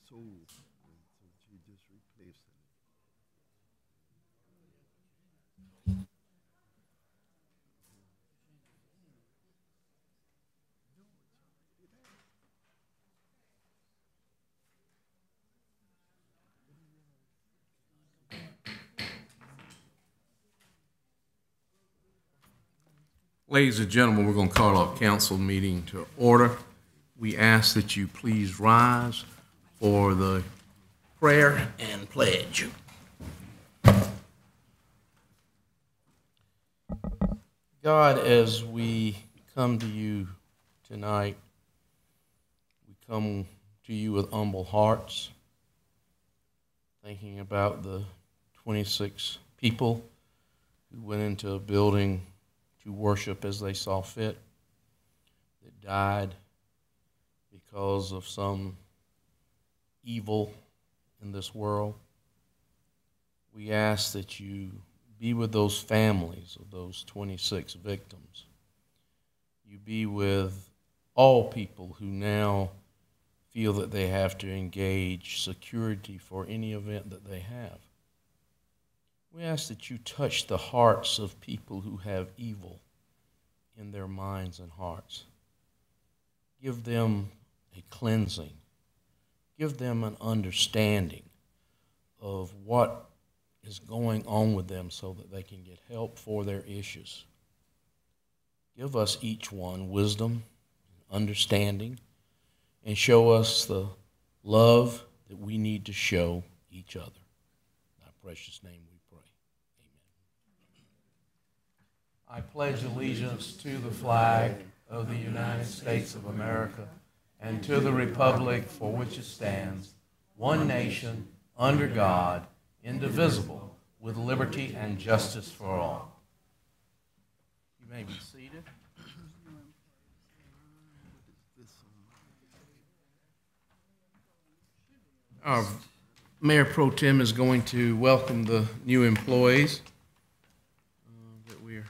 it's old, and so she just replaced it. Ladies and gentlemen, we're going to call our council meeting to order. We ask that you please rise for the prayer and pledge. God, as we come to you tonight, we come to you with humble hearts, thinking about the 26 people who went into a building to worship as they saw fit, that died because of some evil in this world. We ask that you be with those families of those 26 victims. You be with all people who now feel that they have to engage security for any event that they have. We ask that you touch the hearts of people who have evil in their minds and hearts. Give them a cleansing. Give them an understanding of what is going on with them so that they can get help for their issues. Give us each one wisdom, understanding, and show us the love that we need to show each other. In thy precious name we pray. Amen. I pledge allegiance to the flag of the United States of America and to the republic for which it stands, one nation, under God, indivisible, with liberty and justice for all. You may be seated. Our Mayor Pro Tem is going to welcome the new employees that we're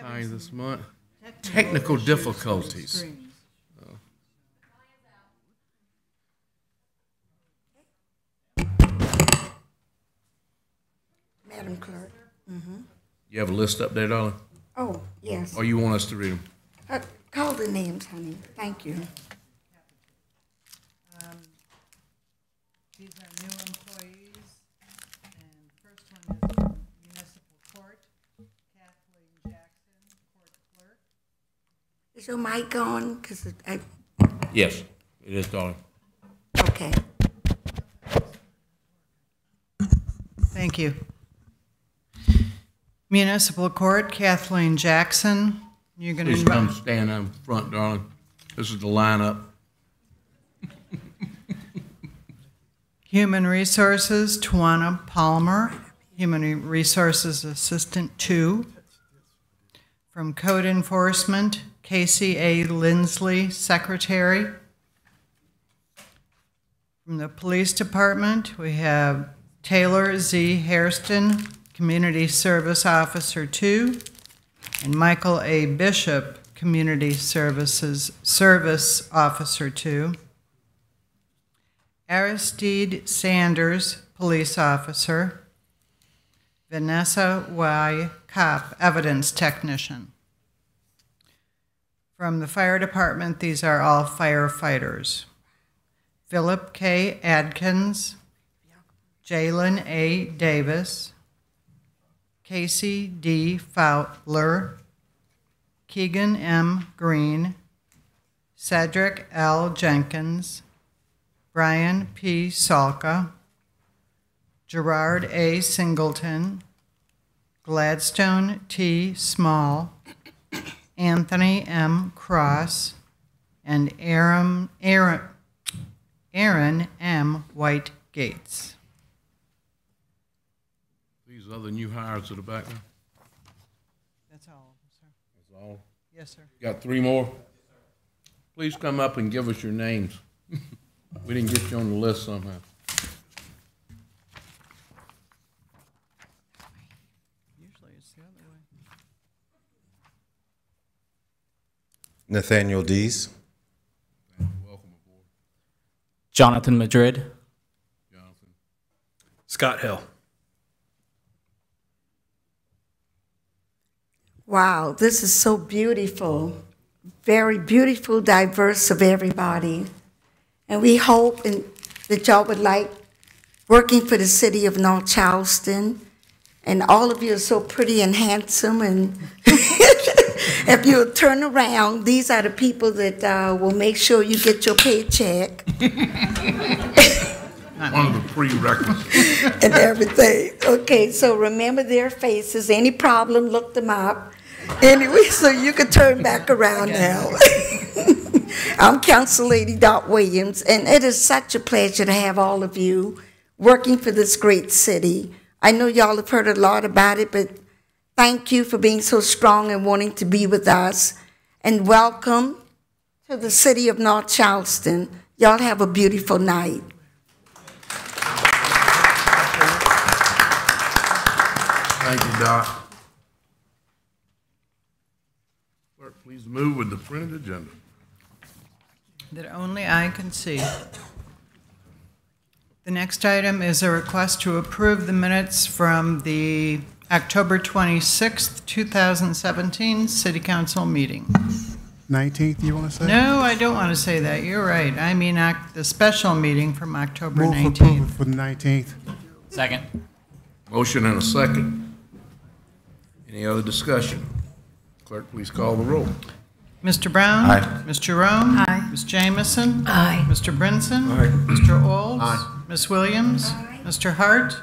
hiring this month. Technical difficulties. Madam Clerk. You have a list up there, darling? Oh, yes. Or you want us to read them? Call the names, honey. Thank you. These are new employees, and the first one is from Municipal Court, Kathleen Jackson, Court Clerk. Is your mic on? Yes, it is, darling. Okay. Thank you. Municipal Court, Kathleen Jackson. You're going to Please come stand up front, darling. This is the lineup. Human Resources, Tawana Palmer, Human Resources Assistant 2. From Code Enforcement, Casey A. Lindsley, Secretary. From the Police Department, we have Taylor Z. Hairston, Community Service Officer 2, and Michael A. Bishop, Community Service Officer 2. Aristide Sanders, Police Officer. Vanessa Y. Kopp, Evidence Technician. From the Fire Department, these are all firefighters. Philip K. Adkins, Jalen A. Davis, Casey D. Fowler, Keegan M. Green, Cedric L. Jenkins, Brian P. Salka, Gerard A. Singleton, Gladstone T. Small, Anthony M. Cross, and Aaron M. White Gates. These are the new hires to the back there? That's all, sir. That's all? Yes, sir. Got 3 more? Please come up and give us your names. We didn't get you on the list somehow. Usually it's the other way. Nathaniel Dees, Welcome aboard. Jonathan Madrid. Scott Hill. Wow, this is so beautiful. Very beautiful, diverse of everybody. And we hope that y'all would like working for the city of North Charleston. And all of you are so pretty and handsome. And if you'll turn around, these are the people that will make sure you get your paycheck. One of the prerequisites. And everything. Okay, so remember their faces. Any problem, look them up. Anyway, so you can turn back around now. I'm Council Lady Dot Williams, and it is such a pleasure to have all of you working for this great city. I know y'all have heard a lot about it, but thank you for being so strong and wanting to be with us. And welcome to the city of North Charleston. Y'all have a beautiful night. Thank you, Doc. Clerk, please move with the printed agenda. That only I can see. The next item is a request to approve the minutes from the October 26th, 2017 City Council meeting. 19th, you want to say? No, I don't want to say that. You're right. I mean the special meeting from October Move for approval 19th. for the 19th. Second. Motion and a second. Any other discussion? Clerk, please call the roll. Mr. Brown? Aye. Ms. Jerome? Aye. Ms. Jamison? Aye. Mr. Brinson? Aye. Mr. Olds? Aye. Ms. Williams? Mr. Hart?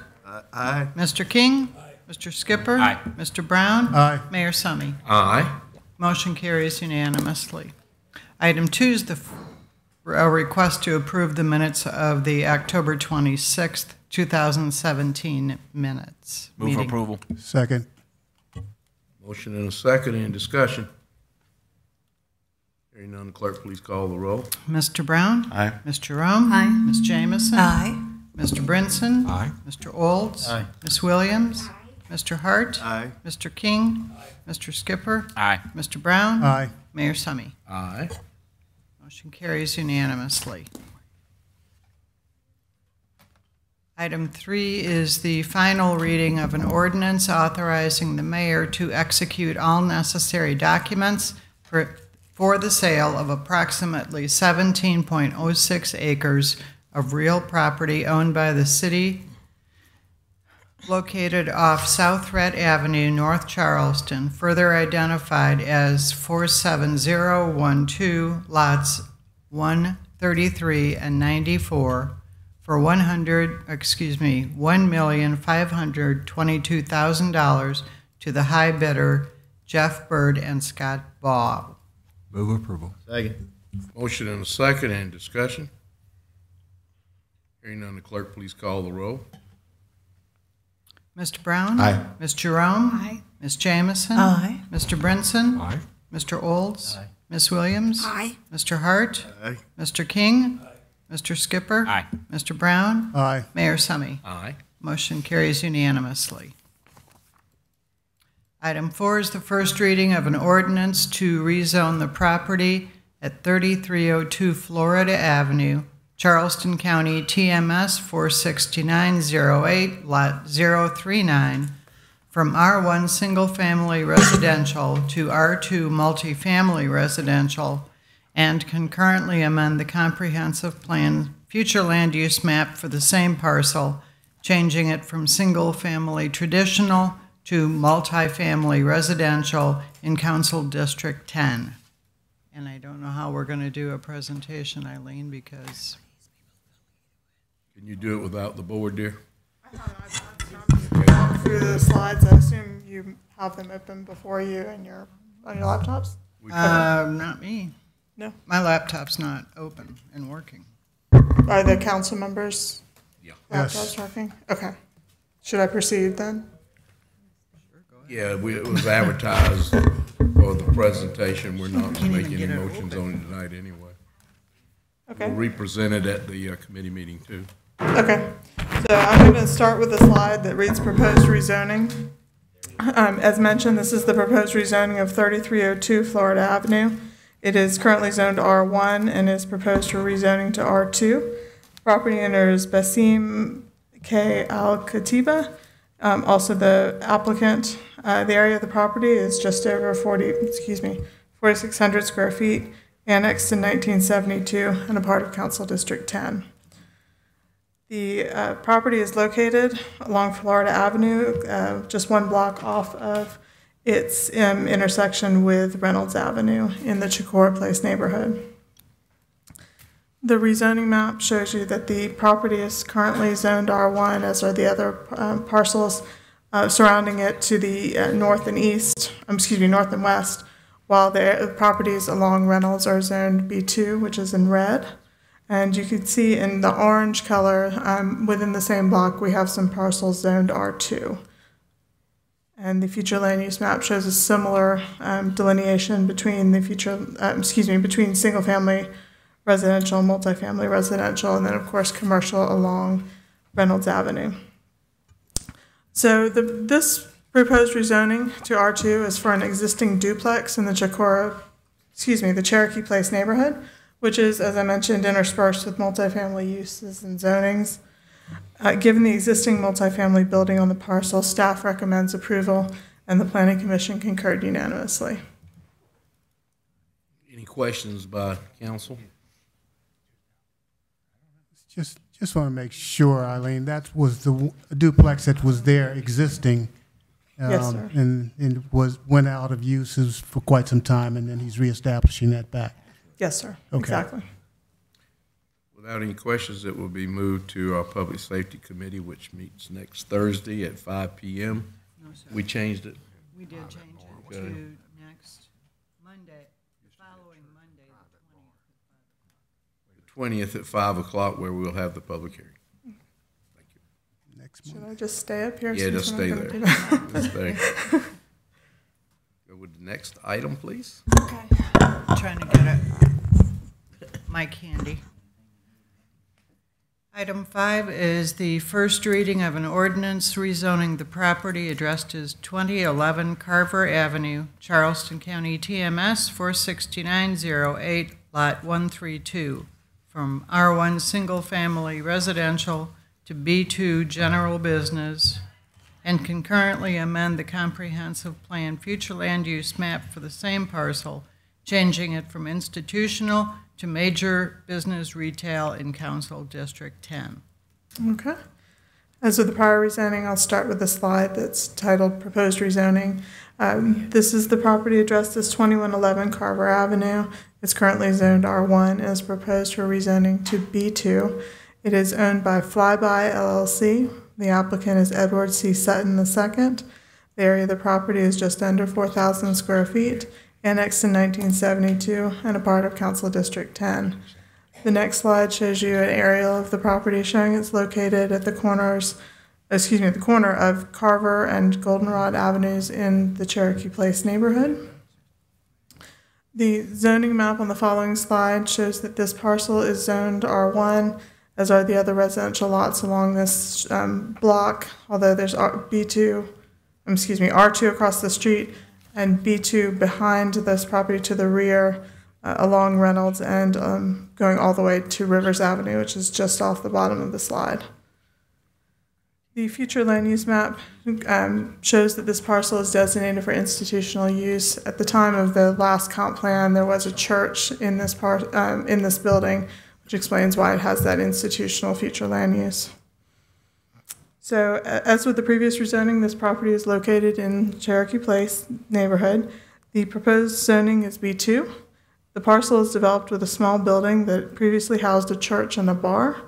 Aye. Mr. King? Mr. Skipper? Aye. Mr. Brown? Aye. Mayor Summy? Aye. Motion carries unanimously. Item 2 is a request to approve the minutes of the October 26th, 2017 minutes. Move for meeting. approval. Second. Motion and a second. Any discussion? Hearing none, clerk, please call the roll. Mr. Brown? Aye. Ms. Jerome? Aye. Ms. Jamison? Aye. Mr. Brinson? Aye. Mr. Olds? Aye. Ms. Williams? Mr. Hart? Aye. Mr. King? Mr. Skipper? Aye. Mr. Brown? Aye. Mayor Summy? Aye. Motion carries unanimously. Item 3 is the final reading of an ordinance authorizing the mayor to execute all necessary documents for the sale of approximately 17.06 acres of real property owned by the city located off South Red Avenue, North Charleston, further identified as 47012, lots 133 and 94, for $1,522,000 to the high bidder, Jeff Bird and Scott Baugh. Move approval. Second. Motion and a second. Any discussion? Hearing none, the clerk, please call the roll. Mr. Brown? Aye. Ms. Jerome? Aye. Ms. Jamison? Aye. Mr. Brinson? Aye. Mr. Olds? Ms. Williams? Aye. Mr. Hart? Aye. Mr. King? Mr. Skipper? Aye. Mr. Brown? Aye. Mayor Summy? Aye. Motion carries unanimously. Item 4 is the first reading of an ordinance to rezone the property at 3302 Florida Avenue, Charleston County, TMS 46908, Lot 039, from R1 Single Family Residential to R2 Multifamily Residential, and concurrently amend the comprehensive plan future land use map for the same parcel, changing it from single-family traditional to multifamily residential in Council District 10. And I don't know how we're going to do a presentation, Eileen, because... Can you do it without the board, dear? Through the slides, I assume you have them open before you and on your laptops? not me. No. My laptop's not open and working. Are the council members' Yeah. laptops working? Okay. Should I proceed then? Yeah, it was advertised for the presentation. We're not Can't even making get any it motions on it tonight anyway. We'll Okay. represent it at the committee meeting too. Okay. So I'm going to start with a slide that reads proposed rezoning. As mentioned, this is the proposed rezoning of 3302 Florida Avenue. It is currently zoned R1 and is proposed for rezoning to R2. Property owner is Basim K. Al-Khatiba. Also the applicant. The area of the property is just over 4,600 square feet, annexed in 1972 and a part of Council District 10. The property is located along Florida Avenue, just one block off of its intersection with Reynolds Avenue in the Chicora Place neighborhood. The rezoning map shows you that the property is currently zoned R1, as are the other parcels surrounding it to the north and west, while the properties along Reynolds are zoned B2, which is in red. And you can see in the orange color, within the same block, we have some parcels zoned R2. And the future land use map shows a similar delineation between the between single-family residential, multifamily residential, and then of course commercial along Reynolds Avenue. So this proposed rezoning to R2 is for an existing duplex in the the Cherokee Place neighborhood, which is, as I mentioned, interspersed with multifamily uses and zonings. Given the existing multifamily building on the parcel, staff recommends approval, and the Planning Commission concurred unanimously. Any questions by council? Just want to make sure, Eileen, that was the duplex that was there existing. Yes, sir. And went out of use for quite some time, and then he's reestablishing that back. Yes, sir. Okay. Exactly. Without any questions, it will be moved to our Public Safety Committee, which meets next Thursday at 5 p.m. No, sir. We changed it. We did change it Okay. to next Monday, following Monday, the 20th. The 20th at 5 o'clock, where we'll have the public hearing. Thank you. Next Should month. I just stay up here? Yeah, since just we're stay not gonna there. do that? Just stay. Go with the next item, please. Okay. Trying to get it. Mike handy. Item 5 is the first reading of an ordinance rezoning the property addressed as 2011 Carver Avenue, Charleston County, TMS 46908, Lot 132, from R1 Single Family Residential to B2 General Business, and concurrently amend the comprehensive plan future land use map for the same parcel, changing it from institutional to major business retail in Council District 10. Okay. As with the prior rezoning, I'll start with the slide that's titled Proposed Rezoning. This is the property addressed as 2111 Carver Avenue. It's currently zoned R1 and is proposed for rezoning to B2. It is owned by Flyby LLC. The applicant is Edward C. Sutton II. The area of the property is just under 4,000 square feet, annexed in 1972 and a part of Council District 10. The next slide shows you an aerial of the property showing it's located at the corner of Carver and Goldenrod Avenues in the Cherokee Place neighborhood. The zoning map on the following slide shows that this parcel is zoned R1, as are the other residential lots along this block, although there's R2 across the street and B2 behind this property to the rear along Reynolds and going all the way to Rivers Avenue, which is just off the bottom of the slide. The future land use map shows that this parcel is designated for institutional use. At the time of the last comp plan, there was a church in this building, which explains why it has that institutional future land use. So, as with the previous rezoning, this property is located in Cherokee Place neighborhood. The proposed zoning is B2. The parcel is developed with a small building that previously housed a church and a bar.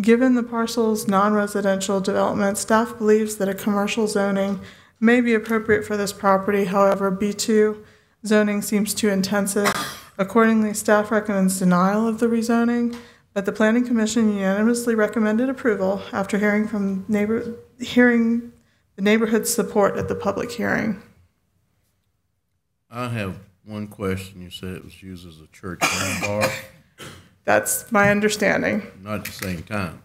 Given the parcel's non-residential development, staff believes that a commercial zoning may be appropriate for this property. However, B2 zoning seems too intensive. Accordingly, staff recommends denial of the rezoning, but the Planning Commission unanimously recommended approval after hearing the neighborhood's support at the public hearing. I have one question. You said it was used as a church and a bar, That's my understanding. not at the same time.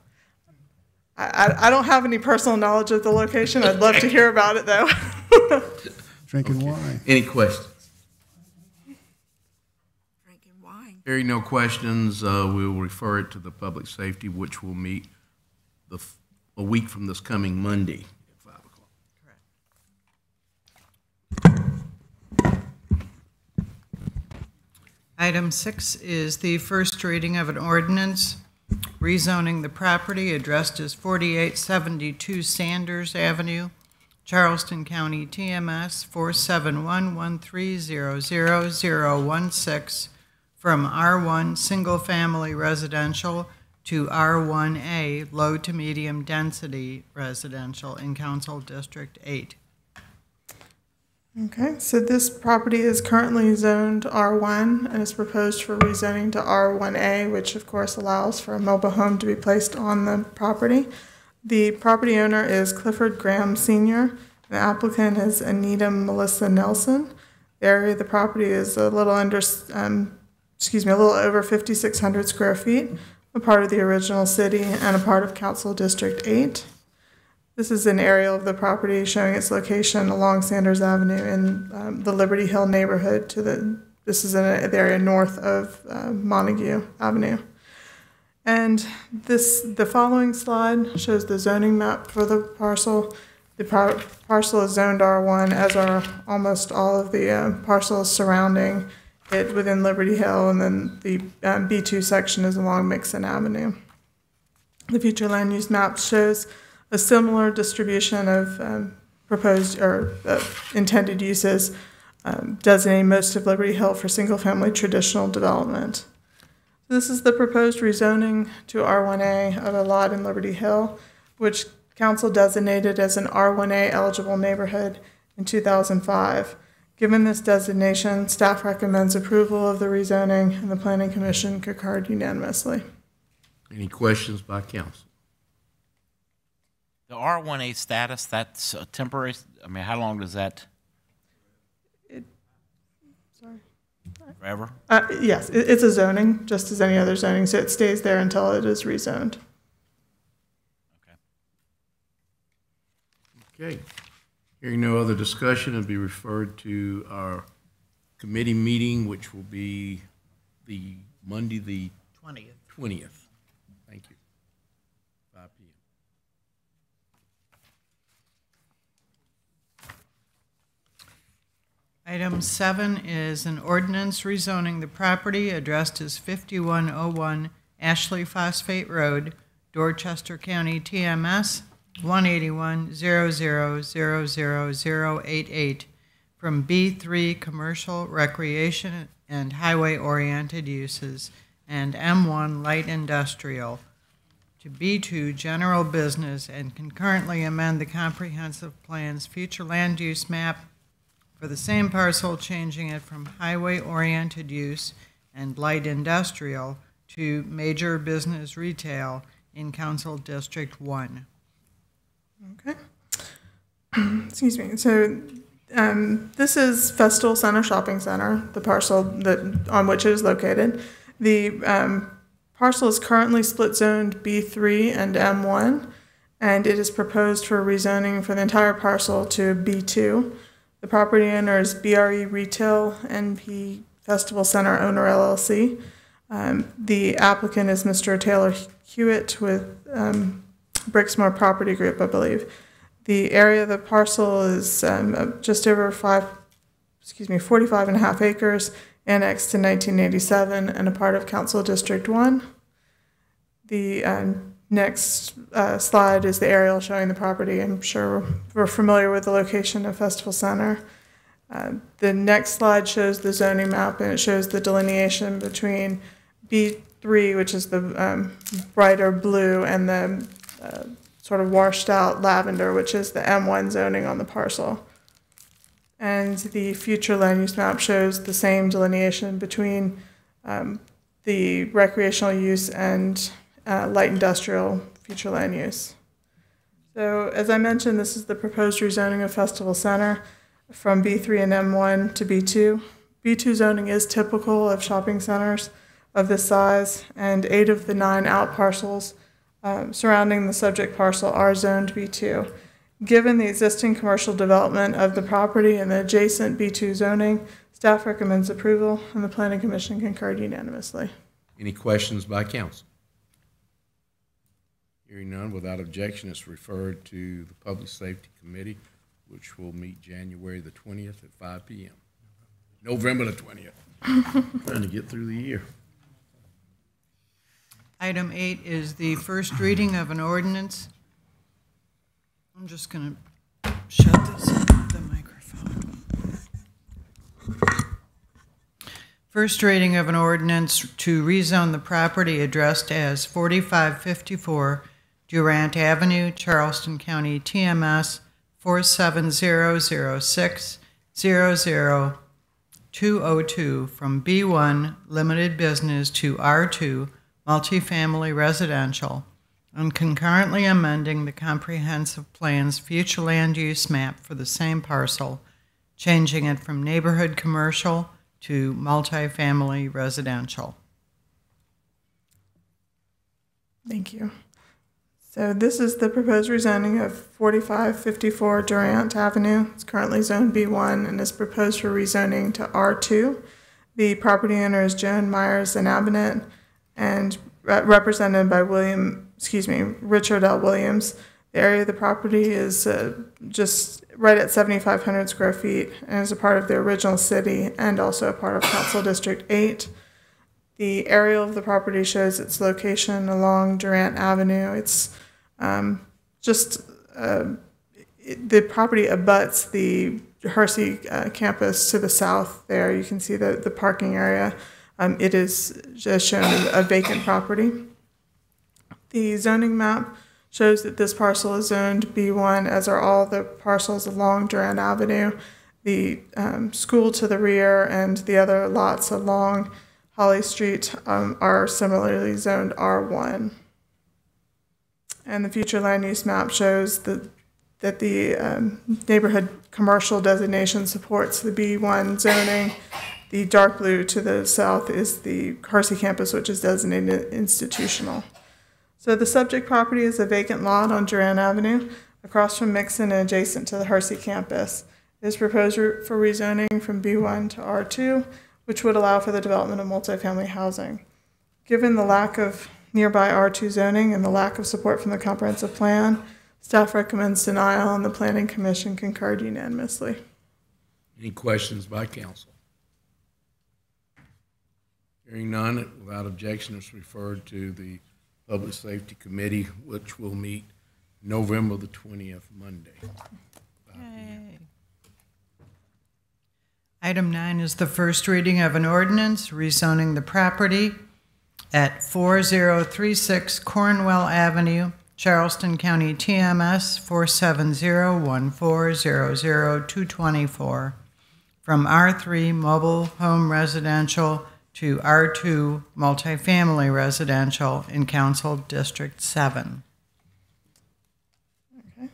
I don't have any personal knowledge of the location. I'd love to hear about it, though. Drinking wine. Any questions? Drinking wine. Hearing no questions, we will refer it to the Public Safety, which will meet a week from this coming Monday at 5 o'clock. Item 6 is the first reading of an ordinance rezoning the property addressed as 4872 Sanders Avenue, Charleston County, TMS 47113000016 from R1 Single Family Residential to R1A Low to Medium Density Residential in Council District 8. Okay, so this property is currently zoned R1 and is proposed for rezoning to R1A, which of course allows for a mobile home to be placed on the property. The property owner is Clifford Graham Sr. The applicant is Anita Melissa Nelson. The area of the property is a little over 5,600 square feet, a part of the original city and a part of Council District 8. This is an aerial of the property showing its location along Sanders Avenue in the Liberty Hill neighborhood. This is in the area north of Montague Avenue. And the following slide shows the zoning map for the parcel. The parcel is zoned R1, as are almost all of the parcels surrounding it within Liberty Hill, and then the B2 section is along Mixon Avenue. The future land use map shows a similar distribution of proposed or intended uses, designating most of Liberty Hill for single-family traditional development. This is the proposed rezoning to R1A of a lot in Liberty Hill, which Council designated as an R1A eligible neighborhood in 2005. Given this designation, staff recommends approval of the rezoning, and the Planning Commission concurred unanimously. Any questions by council? The R1A status, that's a temporary, I mean, how long does that? Forever? Yes, it's a zoning, just as any other zoning, so it stays there until it is rezoned. Okay. Hearing no other discussion, it'll be referred to our committee meeting, which will be the Monday, the 20th. Thank you. 5 p.m. Item 7 is an ordinance rezoning the property addressed as 5101 Ashley Phosphate Road, Dorchester County, TMS 18100000088 from B3 Commercial, Recreation, and Highway-Oriented Uses and M1 Light Industrial to B2 General Business, and concurrently amend the Comprehensive Plan's future land use map for the same parcel, changing it from highway-oriented use and light industrial to major business retail in Council District 1. Okay. Excuse me. So this is Festival Center Shopping Center, the parcel on which it is located. The parcel is currently split zoned B3 and M1, and it is proposed for rezoning for the entire parcel to B2. The property owner is BRE Retail NP Festival Center Owner LLC. The applicant is Mr. Taylor Hewitt with Brixmore Property Group, I believe. The area of the parcel is just over 45.5 acres, annexed in 1987, and a part of Council District 1. The next slide is the aerial showing the property. I'm sure we're familiar with the location of Festival Center. The next slide shows the zoning map, and it shows the delineation between B3, which is the brighter blue, and the sort of washed out lavender, which is the M1 zoning on the parcel. And the future land use map shows the same delineation between the recreational use and light industrial future land use. So as I mentioned, this is the proposed rezoning of Festival Center from B3 and M1 to B2. B2 zoning is typical of shopping centers of this size, and 8 of the 9 out parcels surrounding the subject parcel are zoned B2. Given the existing commercial development of the property and the adjacent B2 zoning, Staff recommends approval, and the Planning Commission concurred unanimously. Any questions by council? Hearing none, without objection, it's referred to the Public Safety Committee, which will meet January the 20th at 5 p.m. November the 20th. Trying to get through the year. Item 8 is the first reading of an ordinance. I'm just going to shut this off, the microphone. First reading of an ordinance to rezone the property addressed as 4554 Durant Avenue, Charleston County, TMS 47006000202 from B1 Limited Business to R2 Multifamily Residential, and concurrently amending the comprehensive plan's future land use map for the same parcel, changing it from neighborhood commercial to multifamily residential. Thank you. So this is the proposed rezoning of 4554 Durant Avenue. It's currently zoned B1 and is proposed for rezoning to R2. The property owner is Joan Myers and Abinet, and represented by Richard L. Williams. The area of the property is just right at 7,500 square feet and is a part of the original city and also a part of Council District 8. The aerial of the property shows its location along Durant Avenue. It's the property abuts the Hersey campus to the south there. You can see the parking area. It is just shown a vacant property. The zoning map shows that this parcel is zoned B1, as are all the parcels along Durant Avenue. The school to the rear and the other lots along Holly Street are similarly zoned R1. And the future land use map shows that the neighborhood commercial designation supports the B1 zoning. The dark blue to the south is the Hersey campus, which is designated institutional. So the subject property is a vacant lot on Durant Avenue, across from Mixon and adjacent to the Hersey campus. It is proposed for rezoning from B1 to R2, which would allow for the development of multifamily housing. Given the lack of nearby R2 zoning and the lack of support from the comprehensive plan, staff recommends denial, and the Planning Commission concurred unanimously. Any questions by council? Hearing none, without objection, it's referred to the Public Safety Committee, which will meet November the 20th, Monday. Yay. Item 9 is the first reading of an ordinance rezoning the property at 4036 Cornwell Avenue, Charleston County, TMS 47014000224 from R3 Mobile Home Residential to R2 Multifamily Residential in Council District 7. Okay.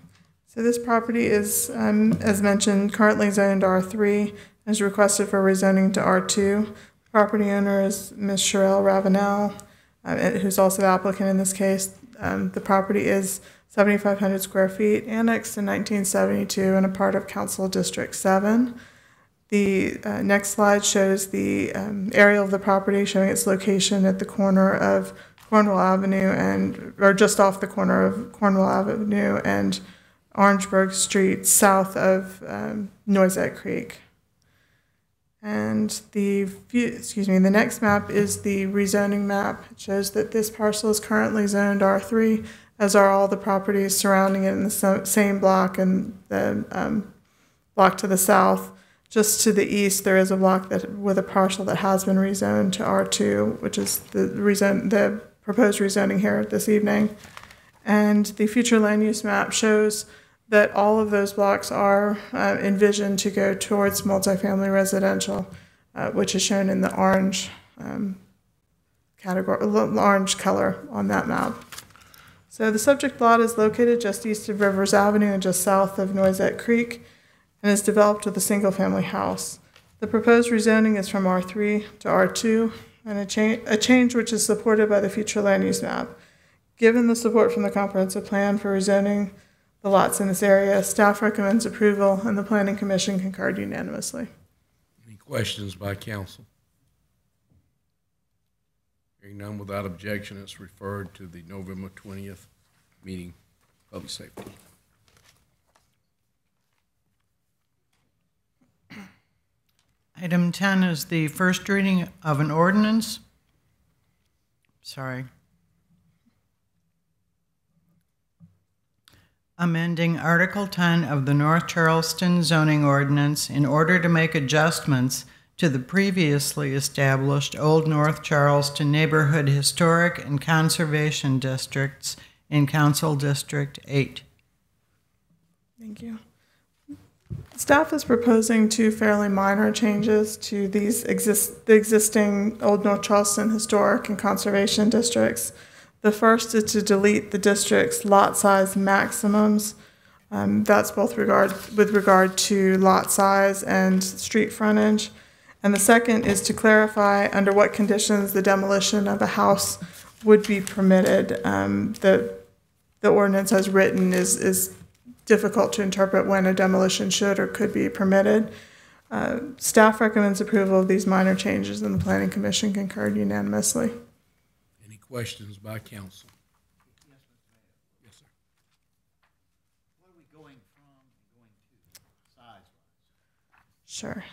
So this property is, as mentioned, currently zoned R3 and is requested for rezoning to R2. The property owner is Ms. Sherelle Ravenel, who's also the applicant in this case. The property is 7,500 square feet, annexed in 1972 and a part of Council District 7. The next slide shows the aerial of the property, showing its location at the corner of Cornwall Avenue or just off the corner of Cornwall Avenue and Orangeburg Street, south of Noisette Creek. And the next map is the rezoning map. It shows that this parcel is currently zoned R3, as are all the properties surrounding it in the same block and the block to the south. Just to the east, there is a block with a parcel that has been rezoned to R2, which is the proposed rezoning here this evening. And the future land use map shows that all of those blocks are envisioned to go towards multifamily residential, which is shown in the orange orange color on that map. So the subject lot is located just east of Rivers Avenue and just south of Noisette Creek, and is developed with a single-family house. The proposed rezoning is from R3 to R2, and a change which is supported by the future land use map. Given the support from the comprehensive plan for rezoning the lots in this area, staff recommends approval, and the Planning Commission concurred unanimously. Any questions by council? Hearing none, without objection, it's referred to the November 20th meeting, Public Safety. Item 10 is the first reading of an ordinance. Amending Article 10 of the North Charleston zoning ordinance in order to make adjustments to the previously established Old North Charleston Neighborhood Historic and Conservation Districts in Council District 8. Thank you. Staff is proposing two fairly minor changes to the existing Old North Charleston Historic and Conservation Districts. The first is to delete the district's lot size maximums. That's both with regard to lot size and street frontage. And the second is to clarify under what conditions the demolition of a house would be permitted. The ordinance as written is difficult to interpret when a demolition should or could be permitted. Staff recommends approval of these minor changes, and the Planning Commission concurred unanimously. Any questions by council? Yes, sir. What are we going from and going to, size-wise? Sure.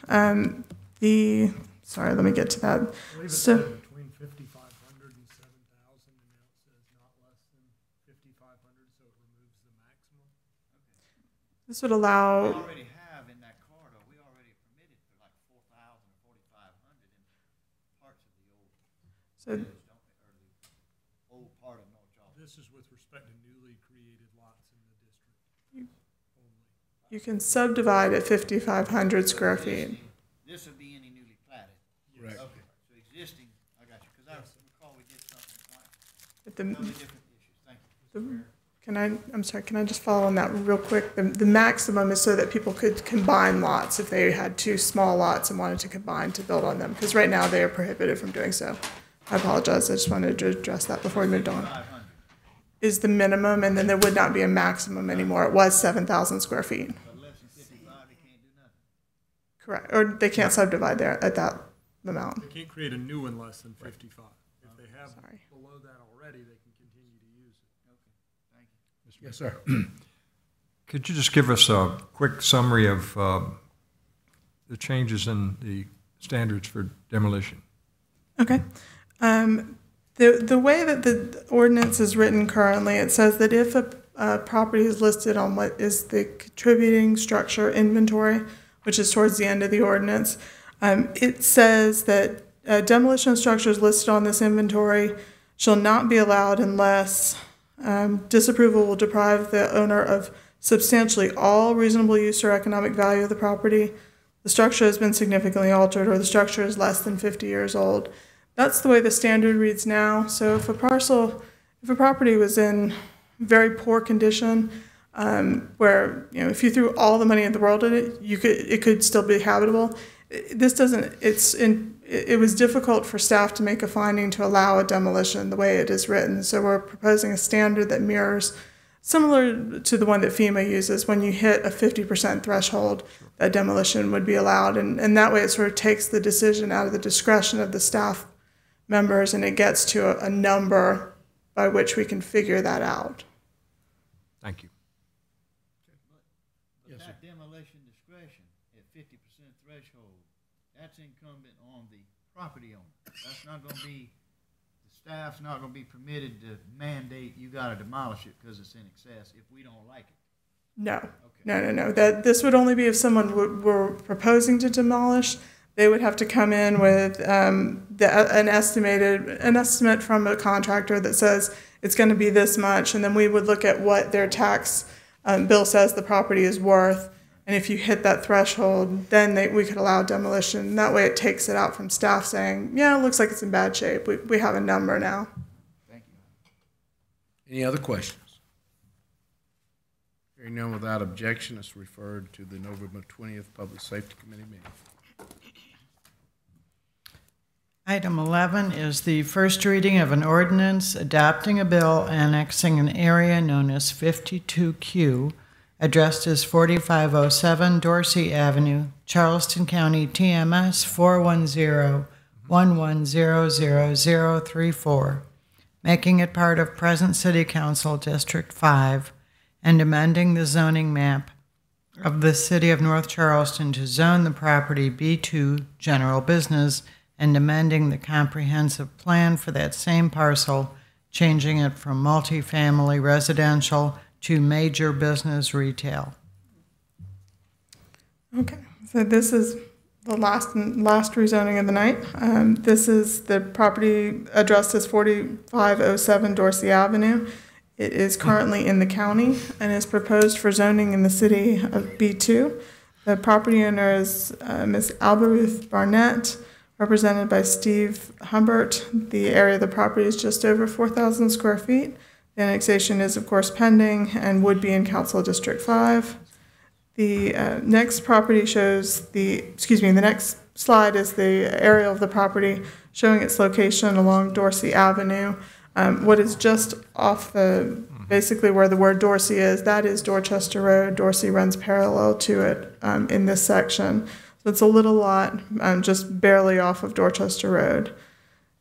Sorry, let me get to that. So, between 5,500 and 7,000, and now it says not less than 5,500, so it removes the maximum. this would allow. We already have in that corridor, we already permitted for like 4,000 or 4,500 in parts of the old. So, Old part of North Charleston. This is with respect to newly created lots in the district only. you can subdivide at 5,500 square feet. This would be any newly platted. Right. Okay, so existing, I got you, because I recall we did something like, But totally different issues, thank you. I'm sorry, can I just follow on that real quick? The maximum is so that people could combine lots if they had two small lots and wanted to combine to build on them, because right now they are prohibited from doing so. I apologize, I just wanted to address that before we moved on. 500, Is the minimum, and then there would not be a maximum anymore. It was 7,000 square feet. but less than 55, they can't do nothing. Correct, or they can't subdivide there at that amount. They can't create a new one less than 55. If they have Sorry. below that already, they can continue to use it. Okay, thank you. Yes, sir. Could you just give us a quick summary of the changes in the standards for demolition? Okay. The way that the ordinance is written currently, it says that if a property is listed on what is the contributing structure inventory, which is towards the end of the ordinance, it says that demolition of structures listed on this inventory shall not be allowed unless disapproval will deprive the owner of substantially all reasonable use or economic value of the property, the structure has been significantly altered, or the structure is less than 50 years old. That's the way the standard reads now. So if a property was in very poor condition, where if you threw all the money in the world at it, it could still be habitable. This doesn't. It was difficult for staff to make a finding to allow a demolition the way it is written. So we're proposing a standard that mirrors, similar to the one that FEMA uses. When you hit a 50% threshold, that demolition would be allowed, and that way it sort of takes the decision out of the discretion of the staff members, and it gets to a number by which we can figure that out. Thank you. But that demolition discretion at 50% threshold, that's incumbent on the property owner. That's not gonna be, the staff's not gonna be permitted to mandate you gotta demolish it because it's in excess if we don't like it. No, no. This would only be if someone were proposing to demolish. They would have to come in with an estimate from a contractor that says it's going to be this much, and then we would look at what their tax bill says the property is worth, and if you hit that threshold, then we could allow demolition. That way it takes it out from staff saying, yeah, it looks like it's in bad shape. We have a number now. Thank you. Any other questions? Hearing none, without objection, it's referred to the November 20th Public Safety Committee meeting. Item 11 is the first reading of an ordinance adopting a bill annexing an area known as 52Q addressed as 4507 Dorsey Avenue, Charleston County, TMS 410-11000034, making it part of present City Council District 5, and amending the zoning map of the City of North Charleston to zone the property B2 General Business, and amending the comprehensive plan for that same parcel, changing it from multifamily residential to major business retail. Okay, so this is the last rezoning of the night. This is the property addressed as 4507 Dorsey Avenue. It is currently in the county and is proposed for zoning in the city of B2. The property owner is Ms. Albaruth Barnett, represented by Steve Humbert. The area of the property is just over 4,000 square feet. The annexation is, of course, pending and would be in Council District 5. The next property shows the next slide is the area of the property showing its location along Dorsey Avenue. What is just off basically where the word Dorsey is, that is Dorchester Road. Dorsey runs parallel to it in this section. So it's a little lot, just barely off of Dorchester Road.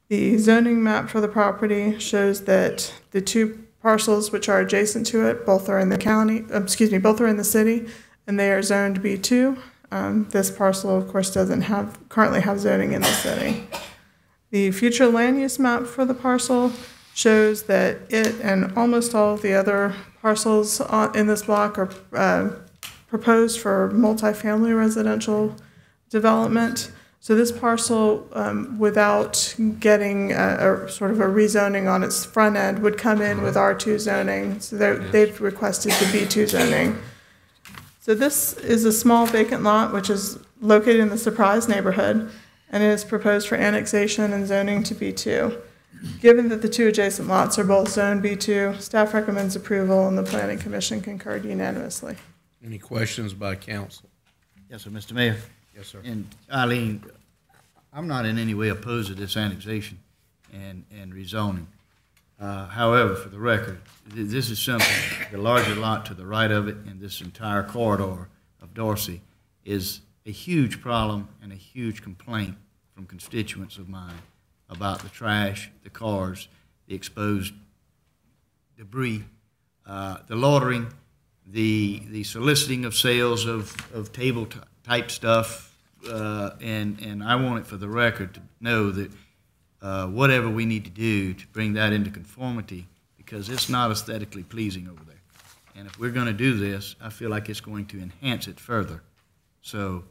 The zoning map for the property shows that the two parcels which are adjacent to it, both are in the both are in the city, and they are zoned B2. This parcel, of course, doesn't currently have zoning in the city. The future land use map for the parcel shows that it and almost all of the other parcels in this block are proposed for multifamily residential development. So this parcel, without getting a sort of a rezoning on its front end, would come in with R2 zoning. So they've requested the B2 zoning. So this is a small vacant lot which is located in the Surprise neighborhood, and it is proposed for annexation and zoning to B2. Given that the two adjacent lots are both zoned B2, staff recommends approval, and the Planning Commission concurred unanimously. Any questions by council? Yes, sir, Mr. Mayor. Yes, sir. And Eileen, I'm not in any way opposed to this annexation and rezoning. However, for the record, this is something, the larger lot to the right of it and this entire corridor of Dorsey is a huge problem and a huge complaint from constituents of mine about the trash, the cars, the exposed debris, the loitering, the soliciting of sales of table type stuff, and I want it for the record to know that whatever we need to do to bring that into conformity, because it's not aesthetically pleasing over there. And if we're going to do this, I feel like it's going to enhance it further. So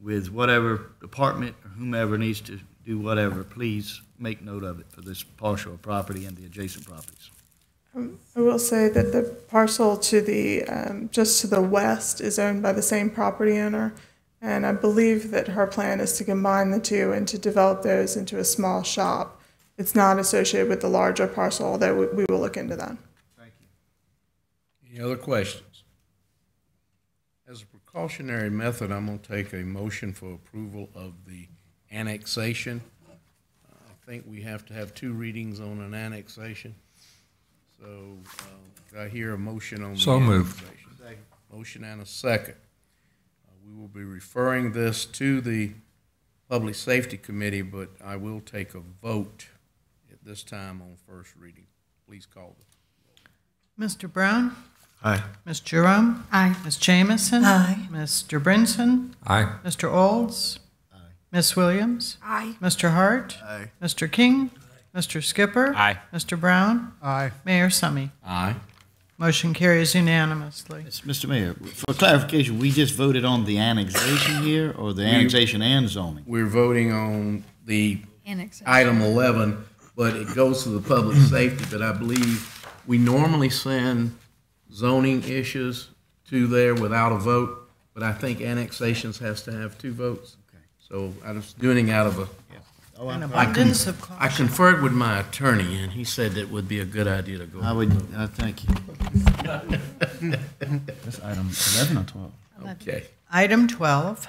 with whatever department or whomever needs to do whatever, please make note of it for this parcel property and the adjacent properties. I will say that the parcel to the just to the west is owned by the same property owner, and I believe that her plan is to combine the two and to develop those into a small shop. It's not associated with the larger parcel, although we will look into that. Thank you. Any other questions? As a precautionary method, I'm going to take a motion for approval of the annexation. I think we have to have two readings on an annexation. So I hear a motion on the moved. annexation. Motion and a second. We will be referring this to the Public Safety Committee, but I will take a vote at this time on first reading. Please call the Mr. Brown? Aye. Ms. Jerome? Aye. Ms. Jamison? Aye. Mr. Brinson? Aye. Mr. Olds? Aye. Ms. Williams? Aye. Mr. Hart? Aye. Mr. King? Mr. Skipper? Aye. Mr. Brown? Aye. Mayor Summy? Aye. Motion carries unanimously. Yes, Mr. Mayor, for clarification, we just voted on the annexation here, or the annexation and zoning? We're voting on the item 11, but it goes to the public safety. But I believe we normally send zoning issues to there without a vote, but I think annexations has to have two votes. Okay. So I was doing it out of a, Oh, An I abundance of I caution. conferred with my attorney, and he said it would be a good idea to go. would, thank you. This item 11 or 12? Okay. Item 12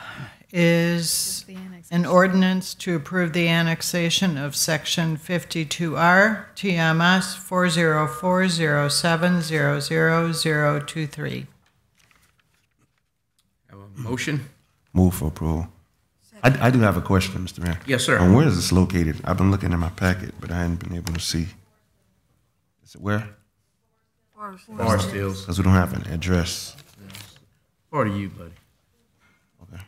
is an ordinance to approve the annexation of Section 52R TMS 40407000023. Motion? Move for approval. I do have a question, Mr. Mayor. Yes, sir. Where is this located? I've been looking in my packet, but I hadn't been able to see. Is it where? Forest Hills. Because we don't have an address. Part of you, buddy. Okay.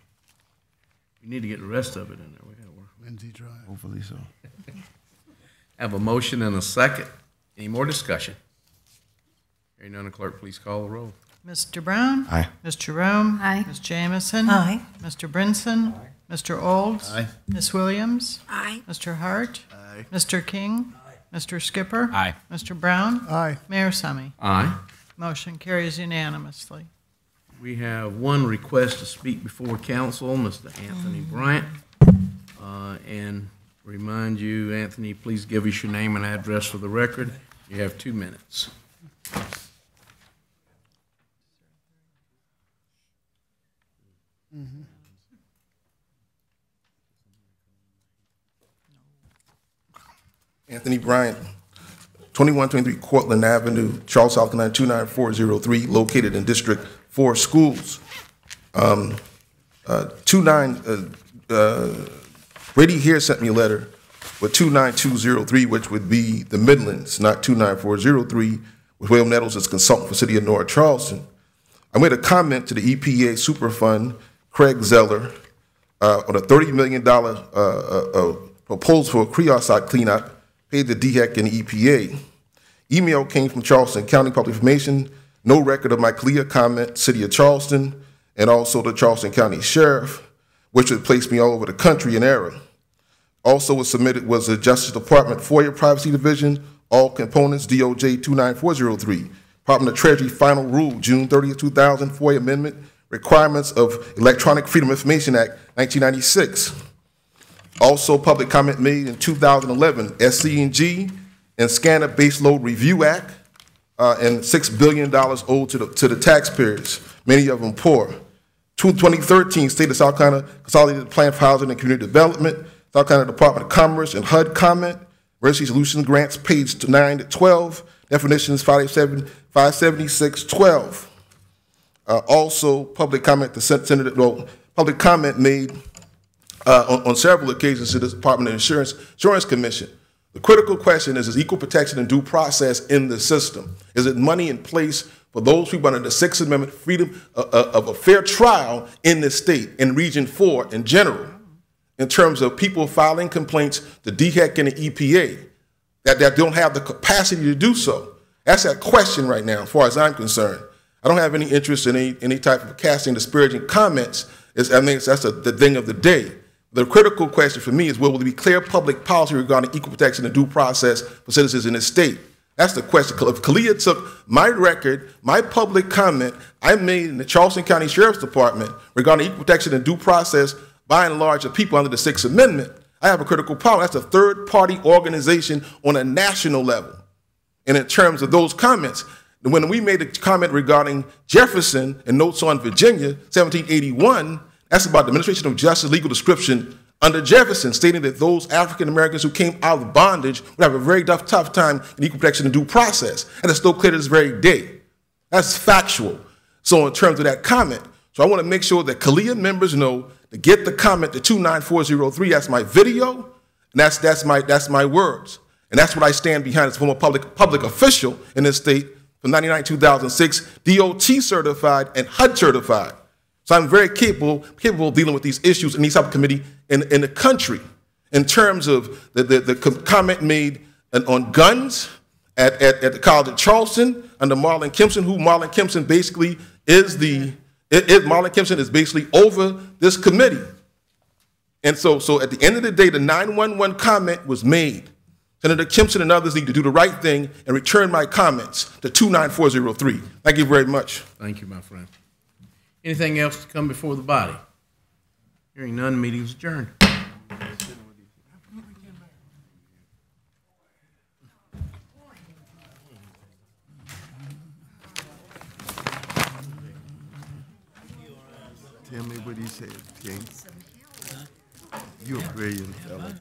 You need to get the rest of it in there. We gotta work. Lindsay Drive. Hopefully so. Have a motion and a second. Any more discussion? Hearing none, clerk, please call the roll. Mr. Brown? Aye. Ms. Jerome? Aye. Ms. Jamison? Aye. Mr. Brinson? Mr. Olds? Aye. Ms. Williams? Aye. Mr. Hart? Aye. Mr. King? Mr. Skipper? Aye. Mr. Brown? Aye. Mayor Summy? Aye. Motion carries unanimously. We have one request to speak before council, Mr. Anthony Bryant. And remind you, Anthony, please give us your name and address for the record. You have 2 minutes. Anthony Bryant, 2123 Cortland Avenue, Charles, South Carolina, 29403, located in District 4 schools. Brady here sent me a letter with 29203, which would be the Midlands, not 29403, with William Nettles as consultant for City of North Charleston. I made a comment to the EPA Superfund, Craig Zeller, on a $30 million proposal for a creosote cleanup paid to DHEC and the EPA. Email came from Charleston County Public Information, no record of my clear comment, City of Charleston, and also the Charleston County Sheriff, which would place me all over the country in error. Also was submitted was the Justice Department FOIA Privacy Division, all components, DOJ 29403. Department of Treasury Final Rule, June 30th, 2000, FOIA Amendment, Requirements of Electronic Freedom of Information Act, 1996. Also, public comment made in 2011, SC&G and Scanner Baseload Review Act, and $6 billion owed to the taxpayers, many of them poor. 2013, State of South Carolina Consolidated Plan for Housing and Community Development, South Carolina Department of Commerce and HUD comment, Emergency Solutions Grants, page 9 to 12, definitions 576-12. Also, public comment public comment made on several occasions to the Department of Insurance Commission. The critical question is equal protection and due process in the system? Is it money in place for those people under the Sixth Amendment, freedom of a fair trial in this state, in Region 4 in general, in terms of people filing complaints to DHEC and the EPA that don't have the capacity to do so? That's that question right now, as far as I'm concerned. I don't have any interest in any type of casting disparaging comments. That's the thing of the day. The critical question for me is, will there be clear public policy regarding equal protection and due process for citizens in this state? That's the question. If Kalia took my record, my public comment I made in the Charleston County Sheriff's Department regarding equal protection and due process, by and large, of people under the Sixth Amendment, I have a critical problem. That's a third-party organization on a national level. And in terms of those comments, when we made a comment regarding Jefferson and notes on Virginia, 1781, that's about the administration of justice legal description under Jefferson, stating that those African Americans who came out of bondage would have a very tough time in equal protection and due process. And it's still clear to this very day. That's factual. So in terms of that comment, so I want to make sure that Kalia members know to get the comment to 29403. That's my video, and that's my words. And that's what I stand behind as a former public official in this state from 1999-2006, DOT certified and HUD certified. So I'm very capable of dealing with these issues in these subcommittee in the country. In terms of the comment made on guns at the College of Charleston under Marlon Kimpson, who Marlon Kimpson basically is Marlon Kimpson is basically over this committee. And so at the end of the day, the 911 comment was made. Senator Kimpson and others need to do the right thing and return my comments to 29403. Thank you very much. Thank you, my friend. Anything else to come before the body? Hearing none, meeting's adjourned. Tell me what he said, King. You're a brilliant fellow.